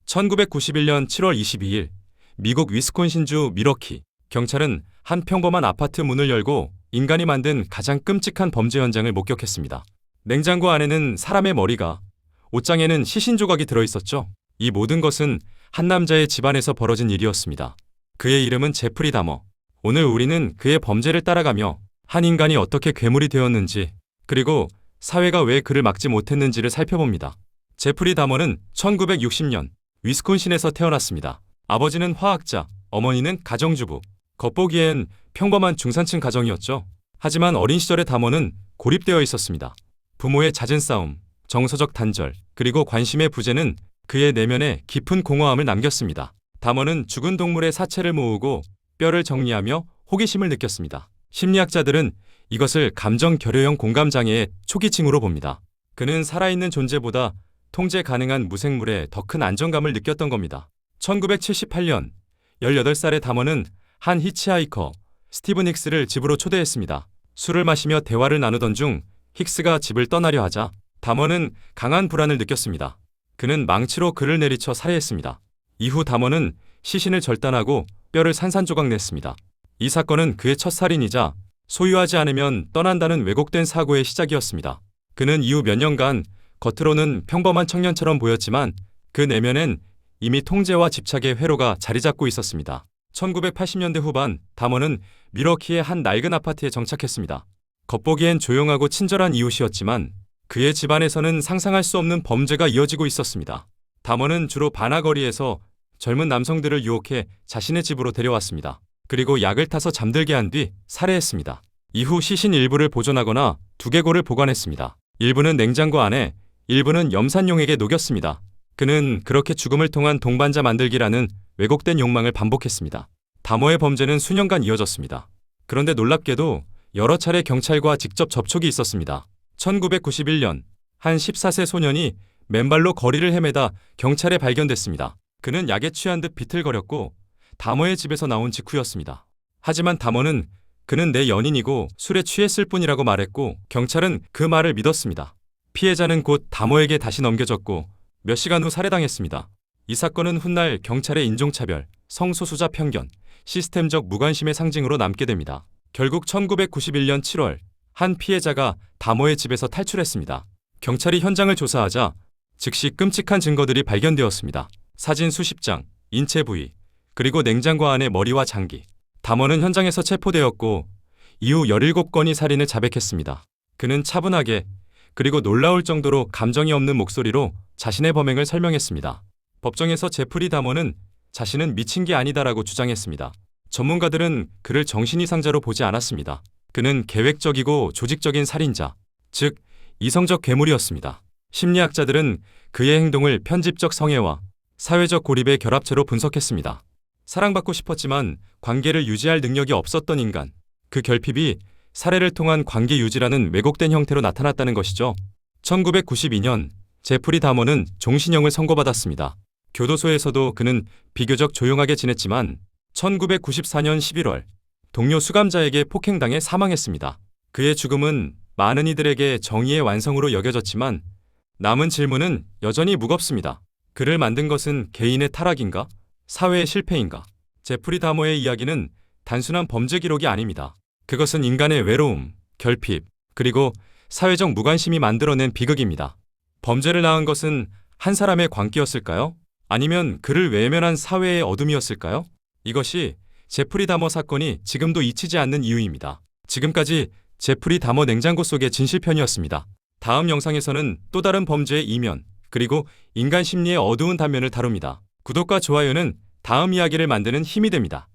1991년 7월 22일 미국 위스콘신주 밀워키 경찰은 한 평범한 아파트 문을 열고 인간이 만든 가장 끔찍한 범죄 현장을 목격했습니다. 냉장고 안에는 사람의 머리가, 옷장에는 시신 조각이 들어있었죠. 이 모든 것은 한 남자의 집안에서 벌어진 일이었습니다. 그의 이름은 제프리 다머. 오늘 우리는 그의 범죄를 따라가며 한 인간이 어떻게 괴물이 되었는지, 그리고 사회가 왜 그를 막지 못했는지를 살펴봅니다. 제프리 다머는 1960년 위스콘신에서 태어났습니다. 아버지는 화학자, 어머니는 가정주부. 겉보기엔 평범한 중산층 가정이었죠. 하지만 어린 시절의 다머는 고립되어 있었습니다. 부모의 잦은 싸움, 정서적 단절, 그리고 관심의 부재는 그의 내면에 깊은 공허함을 남겼습니다. 다머는 죽은 동물의 사체를 모으고 뼈를 정리하며 호기심을 느꼈습니다. 심리학자들은 이것을 감정 결여형 공감장애의 초기 징후로 봅니다. 그는 살아있는 존재보다 통제 가능한 무생물에 더 큰 안정감을 느꼈던 겁니다. 1978년 18살의 다머는 한 히치하이커 스티븐 힉스를 집으로 초대했습니다. 술을 마시며 대화를 나누던 중 힉스가 집을 떠나려 하자 다머는 강한 불안을 느꼈습니다. 그는 망치로 그를 내리쳐 살해했습니다. 이후 다머는 시신을 절단하고 뼈를 산산조각 냈습니다. 이 사건은 그의 첫 살인이자 소유하지 않으면 떠난다는 왜곡된 사고의 시작이었습니다. 그는 이후 몇 년간 겉으로는 평범한 청년처럼 보였지만 그 내면엔 이미 통제와 집착의 회로가 자리 잡고 있었습니다. 1980년대 후반 다머는 밀워키의 한 낡은 아파트에 정착했습니다. 겉보기엔 조용하고 친절한 이웃이었지만 그의 집안에서는 상상할 수 없는 범죄가 이어지고 있었습니다. 다머는 주로 바나거리에서 젊은 남성들을 유혹해 자신의 집으로 데려왔습니다. 그리고 약을 타서 잠들게 한 뒤 살해했습니다. 이후 시신 일부를 보존하거나 두개골을 보관했습니다. 일부는 냉장고 안에, 일부는 염산용액에 녹였습니다. 그는 그렇게 죽음을 통한 동반자 만들기라는 왜곡된 욕망을 반복했습니다. 다머의 범죄는 수년간 이어졌습니다. 그런데 놀랍게도 여러 차례 경찰과 직접 접촉이 있었습니다. 1991년 한 14세 소년이 맨발로 거리를 헤매다 경찰에 발견됐습니다. 그는 약에 취한 듯 비틀거렸고 다머의 집에서 나온 직후였습니다. 하지만 다머는 그는 내 연인이고 술에 취했을 뿐이라고 말했고 경찰은 그 말을 믿었습니다. 피해자는 곧 다머에게 다시 넘겨졌고 몇 시간 후 살해당했습니다. 이 사건은 훗날 경찰의 인종차별, 성소수자 편견, 시스템적 무관심의 상징으로 남게 됩니다. 결국 1991년 7월 한 피해자가 다머의 집에서 탈출했습니다. 경찰이 현장을 조사하자 즉시 끔찍한 증거들이 발견되었습니다. 사진 수십 장, 인체 부위, 그리고 냉장고 안의 머리와 장기. 다머는 현장에서 체포되었고 이후 17건의 살인을 자백했습니다. 그는 차분하게 그리고 놀라울 정도로 감정이 없는 목소리로 자신의 범행을 설명했습니다. 법정에서 제프리 다머는 자신은 미친 게 아니다라고 주장했습니다. 전문가들은 그를 정신이상자로 보지 않았습니다. 그는 계획적이고 조직적인 살인자, 즉 이성적 괴물이었습니다. 심리학자들은 그의 행동을 편집적 성애와 사회적 고립의 결합체로 분석했습니다. 사랑받고 싶었지만 관계를 유지할 능력이 없었던 인간, 그 결핍이 살해를 통한 관계 유지라는 왜곡된 형태로 나타났다는 것이죠. 1992년 제프리 다머는 종신형을 선고받았습니다. 교도소에서도 그는 비교적 조용하게 지냈지만 1994년 11월 동료 수감자에게 폭행당해 사망했습니다. 그의 죽음은 많은 이들에게 정의의 완성으로 여겨졌지만 남은 질문은 여전히 무겁습니다. 그를 만든 것은 개인의 타락인가? 사회의 실패인가? 제프리 다머의 이야기는 단순한 범죄 기록이 아닙니다. 그것은 인간의 외로움, 결핍, 그리고 사회적 무관심이 만들어낸 비극입니다. 범죄를 낳은 것은 한 사람의 광기였을까요? 아니면 그를 외면한 사회의 어둠이었을까요? 이것이 제프리 다머 사건이 지금도 잊히지 않는 이유입니다. 지금까지 제프리 다머 냉장고 속의 진실편이었습니다. 다음 영상에서는 또 다른 범죄의 이면, 그리고 인간 심리의 어두운 단면을 다룹니다. 구독과 좋아요는 다음 이야기를 만드는 힘이 됩니다.